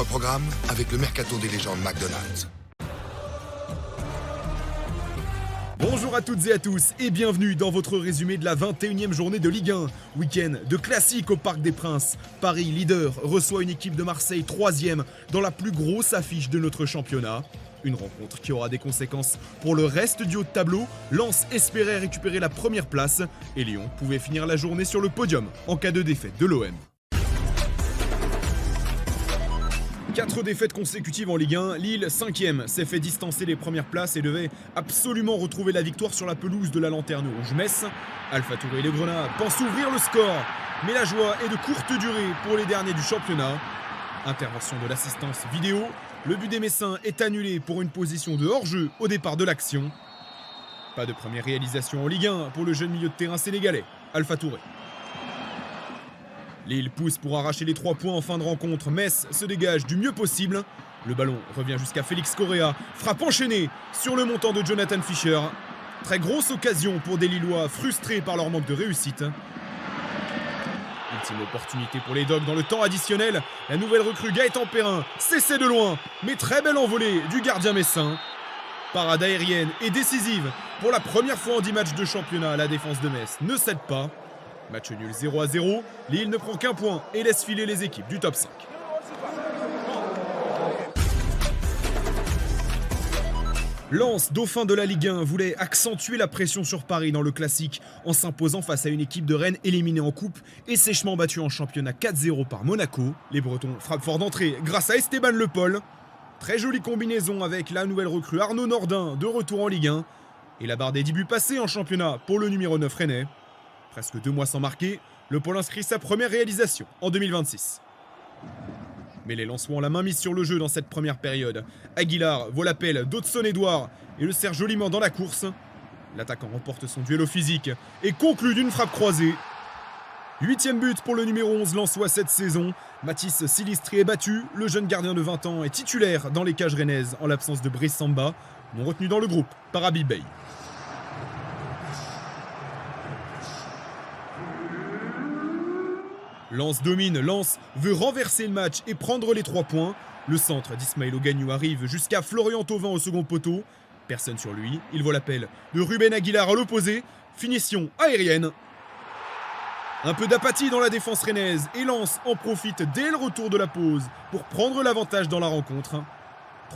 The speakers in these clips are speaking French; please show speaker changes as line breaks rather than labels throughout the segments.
notre programme avec le Mercato des légendes McDonald's.
Bonjour à toutes et à tous et bienvenue dans votre résumé de la 21e journée de Ligue 1. Week-end de classique au Parc des Princes. Paris, leader, reçoit une équipe de Marseille 3e dans la plus grosse affiche de notre championnat. Une rencontre qui aura des conséquences pour le reste du haut de tableau. Lens espérait récupérer la première place et Lyon pouvait finir la journée sur le podium en cas de défaite de l'OM. 4 défaites consécutives en Ligue 1, Lille 5e s'est fait distancer les premières places et devait absolument retrouver la victoire sur la pelouse de la Lanterne Rouge. Metz, Alpha Touré et les Grenats pensent ouvrir le score, mais la joie est de courte durée pour les derniers du championnat. Intervention de l'assistance vidéo, le but des Messins est annulé pour une position de hors-jeu au départ de l'action. Pas de première réalisation en Ligue 1 pour le jeune milieu de terrain sénégalais, Alpha Touré. Lille pousse pour arracher les 3 points en fin de rencontre. Metz se dégage du mieux possible. Le ballon revient jusqu'à Félix Correa. Frappe enchaînée sur le montant de Jonathan Fischer. Très grosse occasion pour des Lillois frustrés par leur manque de réussite. Ultime opportunité pour les Dogs dans le temps additionnel. La nouvelle recrue Gaëtan Perrin s'essaie de loin, mais très belle envolée du gardien messin. Parade aérienne et décisive. Pour la première fois en 10 matchs de championnat, la défense de Metz ne cède pas. Match nul 0-0, Lille ne prend qu'un point et laisse filer les équipes du top 5. Lens, dauphin de la Ligue 1, voulait accentuer la pression sur Paris dans le classique en s'imposant face à une équipe de Rennes éliminée en coupe et sèchement battue en championnat 4-0 par Monaco. Les Bretons frappent fort d'entrée grâce à Esteban Le Paul. Très jolie combinaison avec la nouvelle recrue Arnaud Nordin de retour en Ligue 1. Et la barre des 10 buts passés en championnat pour le numéro 9 rennais. Presque 2 mois sans marquer, Le Paul inscrit sa première réalisation en 2026. Mais les Lensois ont la main mise sur le jeu dans cette première période. Aguilar vaut l'appel d'Hudson-Édouard et le serre joliment dans la course. L'attaquant remporte son duel au physique et conclut d'une frappe croisée. 8e but pour le numéro 11 lensois cette saison. Mathis Silistri est battu. Le jeune gardien de 20 ans est titulaire dans les cages rennaises en l'absence de Brice Samba, non retenu dans le groupe par Habib Bey. Lens domine, Lens veut renverser le match et prendre les 3 points. Le centre d'Ismaël Ogagnou arrive jusqu'à Florian Thauvin au second poteau. Personne sur lui, il vaut l'appel de Ruben Aguilar à l'opposé. Finition aérienne. Un peu d'apathie dans la défense rennaise et Lens en profite dès le retour de la pause pour prendre l'avantage dans la rencontre.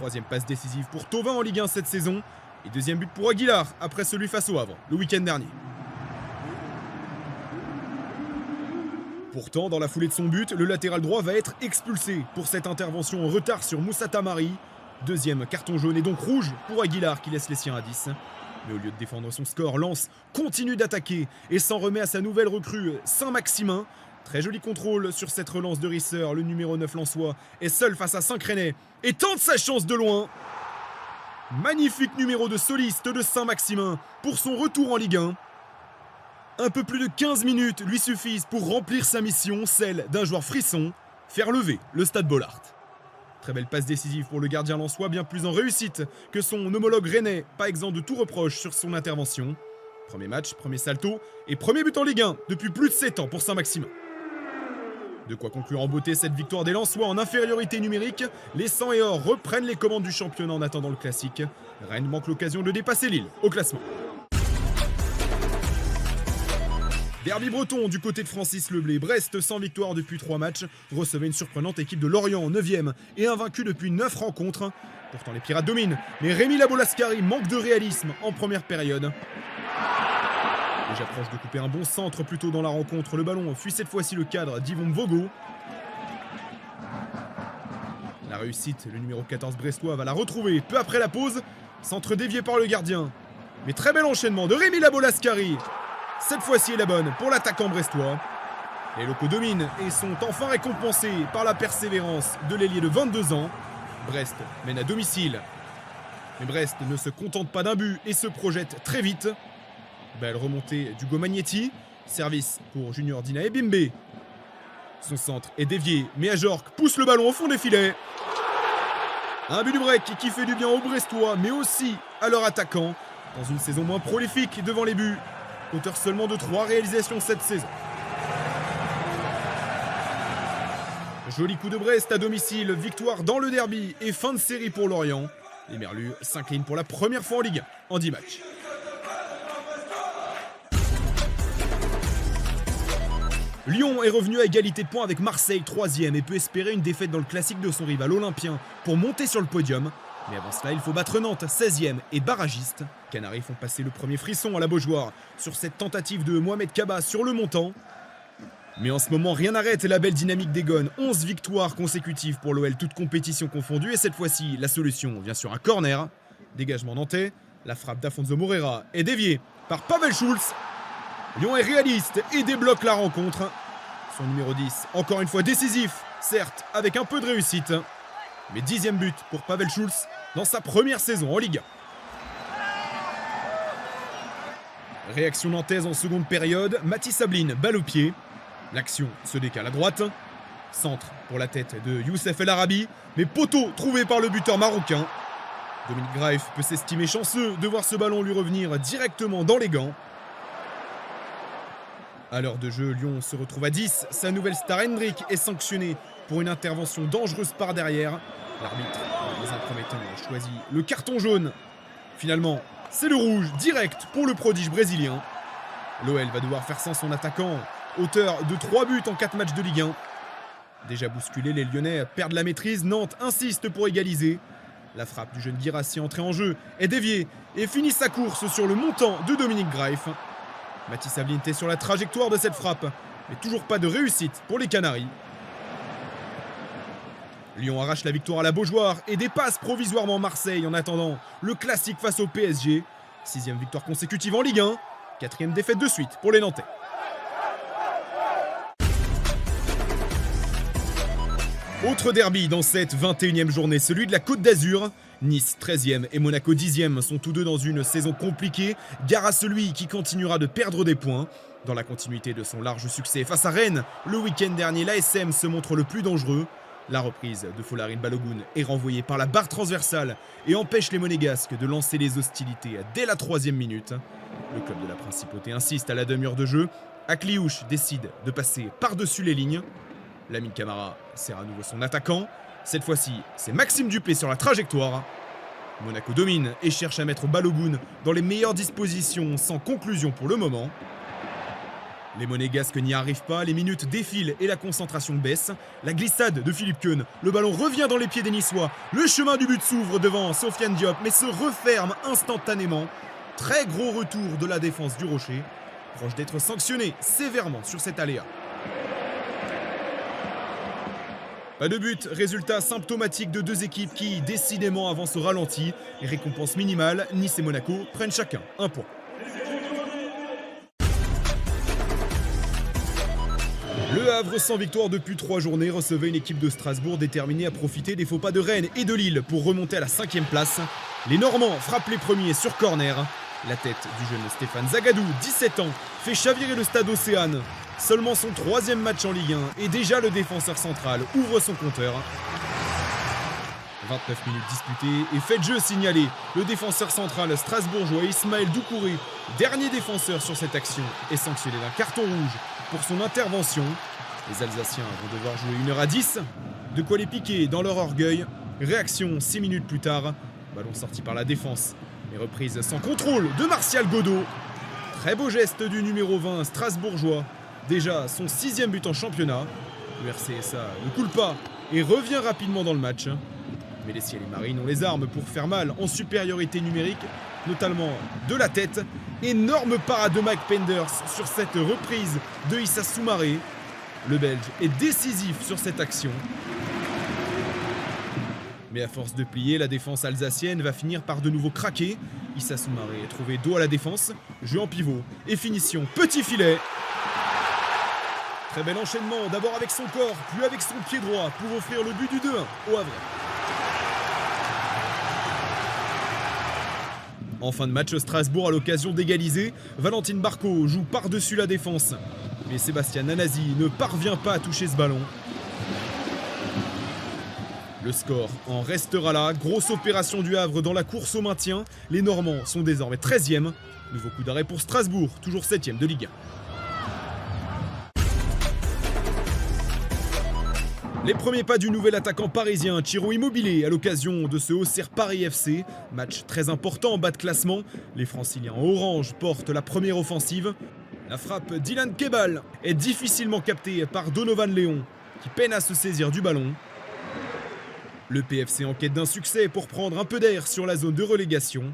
3e passe décisive pour Thauvin en Ligue 1 cette saison et 2e but pour Aguilar après celui face au Havre le week-end dernier. Pourtant, dans la foulée de son but, le latéral droit va être expulsé pour cette intervention en retard sur Moussa Tamari. 2e carton jaune et donc rouge pour Aguilar qui laisse les siens à 10. Mais au lieu de défendre son score, Lens continue d'attaquer et s'en remet à sa nouvelle recrue Saint-Maximin. Très joli contrôle sur cette relance de Risser, le numéro 9 lensois est seul face à 5 rennais et tente sa chance de loin. Magnifique numéro de soliste de Saint-Maximin pour son retour en Ligue 1. Un peu plus de 15 minutes lui suffisent pour remplir sa mission, celle d'un joueur frisson, faire lever le Stade Bollaert. Très belle passe décisive pour le gardien lensois, bien plus en réussite que son homologue rennais, pas exempt de tout reproche sur son intervention. Premier match, premier salto et premier but en Ligue 1 depuis plus de 7 ans pour Saint-Maximin. De quoi conclure en beauté cette victoire des Lensois en infériorité numérique. Les 100 et or reprennent les commandes du championnat en attendant le classique. Rennes manque l'occasion de dépasser Lille au classement. Derby breton du côté de Francis Leblé. Brest, sans victoire depuis 3 matchs, recevait une surprenante équipe de Lorient, 9e et invaincu depuis 9 rencontres. Pourtant les Pirates dominent, mais Rémi Labolascari manque de réalisme en première période. Déjà proche de couper un bon centre plus tôt dans la rencontre, le ballon fuit cette fois-ci le cadre d'Yvon Vogo. La réussite, le numéro 14 brestois va la retrouver peu après la pause. Centre dévié par le gardien. Mais très bel enchaînement de Rémi Labolascari. Cette fois-ci est la bonne pour l'attaquant brestois. Les locaux dominent et sont enfin récompensés par la persévérance de l'ailier de 22 ans. Brest mène à domicile. Mais Brest ne se contente pas d'un but et se projette très vite. Belle remontée d'Hugo Magnetti. Service pour Junior Dina Ebimbe. Son centre est dévié, mais Ajorc pousse le ballon au fond des filets. Un but du break qui fait du bien aux Brestois, mais aussi à leur attaquant. Dans une saison moins prolifique devant les buts. Auteur seulement de 3 réalisations cette saison. Joli coup de Brest à domicile, victoire dans le derby et fin de série pour Lorient. Les Merlus s'inclinent pour la première fois en Ligue 1 en 10 matchs. Lyon est revenu à égalité de points avec Marseille, 3e, et peut espérer une défaite dans le classique de son rival olympien pour monter sur le podium. Mais avant cela, il faut battre Nantes, 16e et barragiste. Canaries font passer le premier frisson à la Beaujoire sur cette tentative de Mohamed Kaba sur le montant. Mais en ce moment, rien n'arrête la belle dynamique des Gones. 11 victoires consécutives pour l'OL, toutes compétitions confondues. Et cette fois-ci, la solution vient sur un corner. Dégagement nantais. La frappe d'Afonso Moreira est déviée par Pavel Schulz. Lyon est réaliste et débloque la rencontre. Son numéro 10, encore une fois décisif, certes avec un peu de réussite. Mais 10e but pour Pavel Schulz dans sa première saison en Ligue 1. Réaction nantaise en seconde période. Mathis Ablin, balle au pied. L'action se décale à droite. Centre pour la tête de Youssef El Arabi. Mais poteau trouvé par le buteur marocain. Dominique Graef peut s'estimer chanceux de voir ce ballon lui revenir directement dans les gants. À l'heure de jeu, Lyon se retrouve à 10. Sa nouvelle star Hendrick est sanctionné pour une intervention dangereuse par derrière. L'arbitre, dans un premier temps, a choisi le carton jaune. Finalement, c'est le rouge direct pour le prodige brésilien. L'OL va devoir faire sans son attaquant, auteur de 3 buts en 4 matchs de Ligue 1. Déjà bousculés, les Lyonnais perdent la maîtrise. Nantes insiste pour égaliser. La frappe du jeune Guirassy entrée en jeu est déviée et finit sa course sur le montant de Dominique Graef. Mathis Ablin était sur la trajectoire de cette frappe, mais toujours pas de réussite pour les Canaries. Lyon arrache la victoire à la Beaujoire et dépasse provisoirement Marseille en attendant le classique face au PSG. 6e victoire consécutive en Ligue 1, 4e défaite de suite pour les Nantais. Autre derby dans cette 21e journée, celui de la Côte d'Azur. Nice 13e et Monaco 10e sont tous deux dans une saison compliquée. Gare à celui qui continuera de perdre des points. Dans la continuité de son large succès face à Rennes, le week-end dernier, l'ASM se montre le plus dangereux. La reprise de Folarin Balogun est renvoyée par la barre transversale et empêche les Monégasques de lancer les hostilités dès la 3e minute. Le club de la Principauté insiste à la demi-heure de jeu. Akliouche décide de passer par-dessus les lignes. Lamine Camara sert à nouveau son attaquant. Cette fois-ci, c'est Maxime Dupé sur la trajectoire. Monaco domine et cherche à mettre Balogun dans les meilleures dispositions sans conclusion pour le moment. Les Monégasques n'y arrivent pas, les minutes défilent et la concentration baisse. La glissade de Philippe Keun, le ballon revient dans les pieds des Niçois. Le chemin du but s'ouvre devant Sofiane Diop mais se referme instantanément. Très gros retour de la défense du Rocher, proche d'être sanctionné sévèrement sur cet aléa. Pas de but, résultat symptomatique de deux équipes qui, décidément, avancent au ralenti. Et récompense minimale, Nice et Monaco prennent chacun un point. Le Havre, sans victoire depuis 3 journées, recevait une équipe de Strasbourg déterminée à profiter des faux pas de Rennes et de Lille pour remonter à la 5e place. Les Normands frappent les premiers sur corner. La tête du jeune Stéphane Zagadou, 17 ans, fait chavirer le stade Océane. Seulement son 3e match en Ligue 1 et déjà le défenseur central ouvre son compteur. 29 minutes disputées et fait de jeu signalé. Le défenseur central strasbourgeois Ismaël Doucouré, dernier défenseur sur cette action, est sanctionné d'un carton rouge pour son intervention. Les Alsaciens vont devoir jouer 1h10. De quoi les piquer dans leur orgueil. Réaction 6 minutes plus tard. Ballon sorti par la défense, mais reprise sans contrôle de Martial Godot. Très beau geste du numéro 20 strasbourgeois. Déjà son 6e but en championnat. Le RCSA ne coule pas et revient rapidement dans le match. Mais les Ciels et Marines ont les armes pour faire mal en supériorité numérique, notamment de la tête. Énorme parade de Mike Penders sur cette reprise de Issa Soumaré. Le Belge est décisif sur cette action. Mais à force de plier, la défense alsacienne va finir par de nouveau craquer. Issa Soumaré est trouvé dos à la défense, jeu en pivot et finition petit filet. Très bel enchaînement, d'abord avec son corps, puis avec son pied droit pour offrir le but du 2-1 au Havre. En fin de match, Strasbourg a l'occasion d'égaliser. Valentine Barco joue par-dessus la défense. Mais Sébastien Nanasi ne parvient pas à toucher ce ballon. Le score en restera là. Grosse opération du Havre dans la course au maintien. Les Normands sont désormais 13e. Nouveau coup d'arrêt pour Strasbourg, toujours 7e de Ligue 1. Les premiers pas du nouvel attaquant parisien Ciro Immobile à l'occasion de ce Auxerre Paris FC. Match très important en bas de classement. Les Franciliens en orange portent la première offensive. La frappe d'Ilan Kebal est difficilement captée par Donovan Léon qui peine à se saisir du ballon. Le PFC en quête d'un succès pour prendre un peu d'air sur la zone de relégation.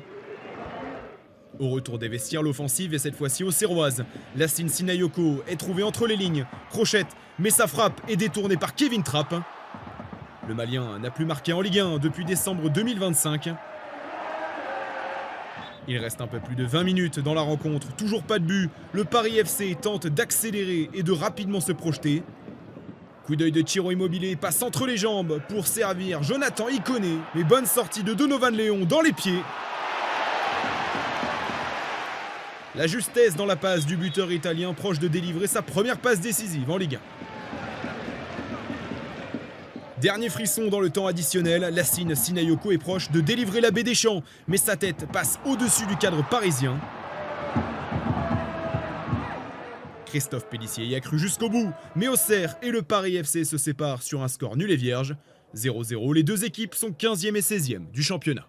Au retour des vestiaires, l'offensive est cette fois-ci auxerroise. Lassine Sinayoko est trouvé entre les lignes, crochette, mais sa frappe est détournée par Kevin Trapp. Le Malien n'a plus marqué en Ligue 1 depuis décembre 2025. Il reste un peu plus de 20 minutes dans la rencontre, toujours pas de but. Le Paris FC tente d'accélérer et de rapidement se projeter. Coup d'œil de Ciro Immobile passe entre les jambes pour servir Jonathan Iconé. Mais bonne sortie de Donovan Léon dans les pieds. La justesse dans la passe du buteur italien proche de délivrer sa première passe décisive en Ligue 1. Dernier frisson dans le temps additionnel, Lassine Sinayoko est proche de délivrer la baie des Champs, mais sa tête passe au-dessus du cadre parisien. Christophe Pélissier y a cru jusqu'au bout, mais Auxerre et le Paris FC se séparent sur un score nul et vierge. 0-0, les deux équipes sont 15e et 16e du championnat.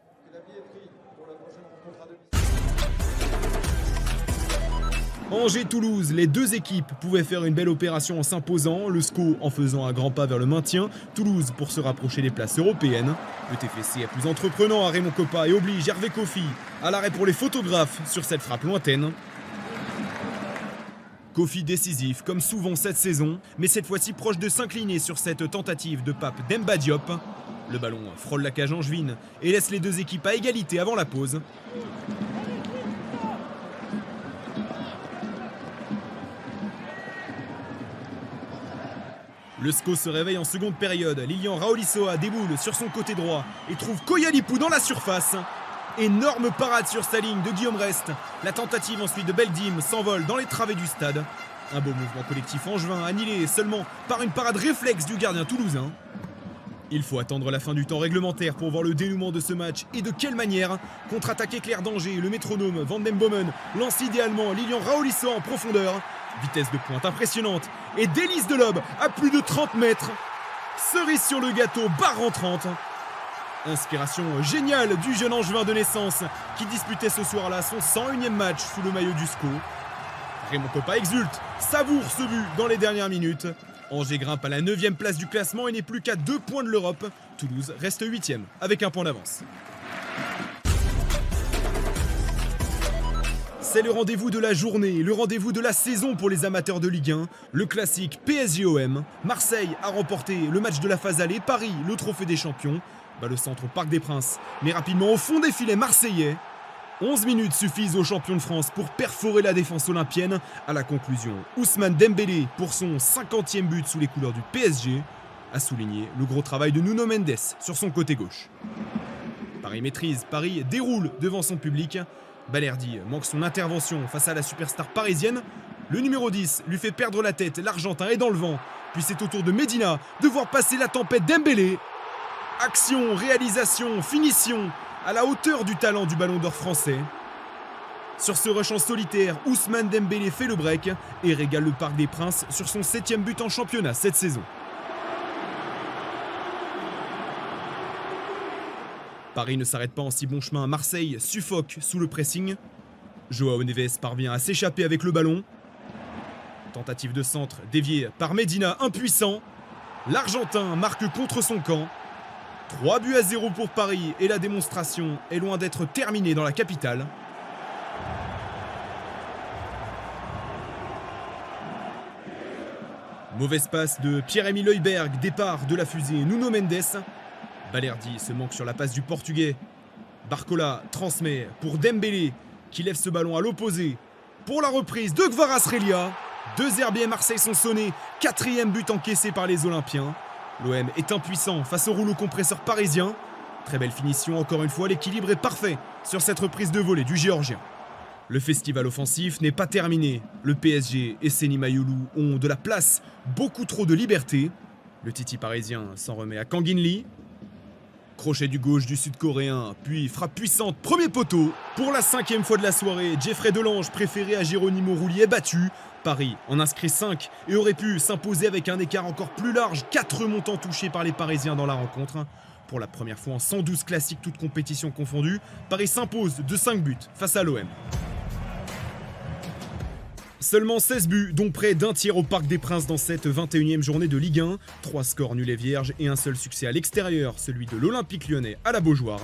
Angers-Toulouse, les deux équipes pouvaient faire une belle opération en s'imposant, le SCO en faisant un grand pas vers le maintien, Toulouse pour se rapprocher des places européennes. Le TFC est plus entreprenant à Raymond Kopa et oblige Hervé Kofi à l'arrêt pour les photographes sur cette frappe lointaine. Kofi décisif comme souvent cette saison, mais cette fois-ci proche de s'incliner sur cette tentative de Pape Demba Diop. Le ballon frôle la cage angevine et laisse les deux équipes à égalité avant la pause. Le SCO se réveille en seconde période. Lilian Raolissoa déboule sur son côté droit et trouve Koyalipou dans la surface. Énorme parade sur sa ligne de Guillaume Rest. La tentative ensuite de Beldim s'envole dans les travées du stade. Un beau mouvement collectif angevin annihilé seulement par une parade réflexe du gardien toulousain. Il faut attendre la fin du temps réglementaire pour voir le dénouement de ce match et de quelle manière. Contre-attaque éclair d'Angers, le métronome Van den Bomen lance idéalement Lilian Raolissoa en profondeur. Vitesse de pointe impressionnante et délice de lob à plus de 30 mètres. Cerise sur le gâteau, barre en 30. Inspiration géniale du jeune angevin de naissance qui disputait ce soir-là son 101e match sous le maillot du SCO. Raymond Kopa exulte, savoure ce but dans les dernières minutes. Angers grimpe à la 9e place du classement et n'est plus qu'à 2 points de l'Europe. Toulouse reste 8e avec un point d'avance. C'est le rendez-vous de la journée, le rendez-vous de la saison pour les amateurs de Ligue 1. Le classique PSG-OM. Marseille a remporté le match de la phase aller, Paris le trophée des champions. Le centre au Parc des Princes, mais rapidement au fond des filets marseillais. 11 minutes suffisent aux champions de France pour perforer la défense olympienne. À la conclusion, Ousmane Dembélé pour son 50e but sous les couleurs du PSG a souligné le gros travail de Nuno Mendes sur son côté gauche. Paris maîtrise, Paris déroule devant son public. Balerdi manque son intervention face à la superstar parisienne. Le numéro 10 lui fait perdre la tête, l'Argentin est dans le vent. Puis c'est au tour de Medina de voir passer la tempête Dembélé. Action, réalisation, finition, à la hauteur du talent du Ballon d'Or français. Sur ce rush en solitaire, Ousmane Dembélé fait le break et régale le Parc des Princes sur son 7e but en championnat cette saison. Paris ne s'arrête pas en si bon chemin, Marseille suffoque sous le pressing. Joao Neves parvient à s'échapper avec le ballon. Tentative de centre déviée par Medina, impuissant. L'Argentin marque contre son camp. 3-0 pour Paris et la démonstration est loin d'être terminée dans la capitale. Mauvaise passe de Pierre-Emile Højbjerg, départ de la fusée Nuno Mendes. Balerdi se manque sur la passe du Portugais. Barcola transmet pour Dembélé qui lève ce ballon à l'opposé. Pour la reprise de Kvaratskhelia. 2 RBM Marseille sont sonnés. 4e but encaissé par les Olympiens. L'OM est impuissant face au rouleau compresseur parisien. Très belle finition, encore une fois, l'équilibre est parfait sur cette reprise de volée du Géorgien. Le festival offensif n'est pas terminé. Le PSG et Seny Mayulu ont de la place, beaucoup trop de liberté. Le Titi parisien s'en remet à Kangin Lee. Crochet du gauche du sud-coréen, puis frappe puissante, premier poteau. Pour la 5e fois de la soirée, Jeffrey Delange, préféré à Geronimo Rulli, est battu. Paris en inscrit 5 et aurait pu s'imposer avec un écart encore plus large. 4 montants touchés par les Parisiens dans la rencontre. Pour la première fois en 112 classiques, toutes compétitions confondues, Paris s'impose de 5 buts face à l'OM. Seulement 16 buts, dont près d'un tiers au Parc des Princes dans cette 21e journée de Ligue 1. 3 scores nuls et vierges et un seul succès à l'extérieur, celui de l'Olympique lyonnais à la Beaujoire.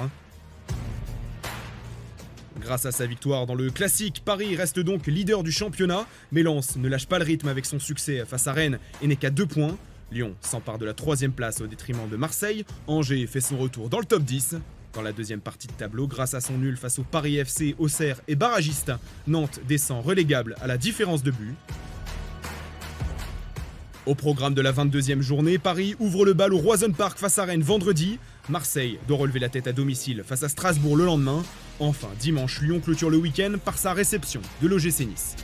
Grâce à sa victoire dans le classique, Paris reste donc leader du championnat, mais Lens ne lâche pas le rythme avec son succès face à Rennes et n'est qu'à 2 points. Lyon s'empare de la 3e place au détriment de Marseille. Angers fait son retour dans le top 10. Dans la deuxième partie de tableau, grâce à son nul face au Paris FC, Auxerre et barragiste, Nantes descend relégable à la différence de but. Au programme de la 22e journée, Paris ouvre le bal au Roison Park face à Rennes vendredi. Marseille doit relever la tête à domicile face à Strasbourg le lendemain. Enfin, dimanche, Lyon clôture le week-end par sa réception de l'OGC Nice.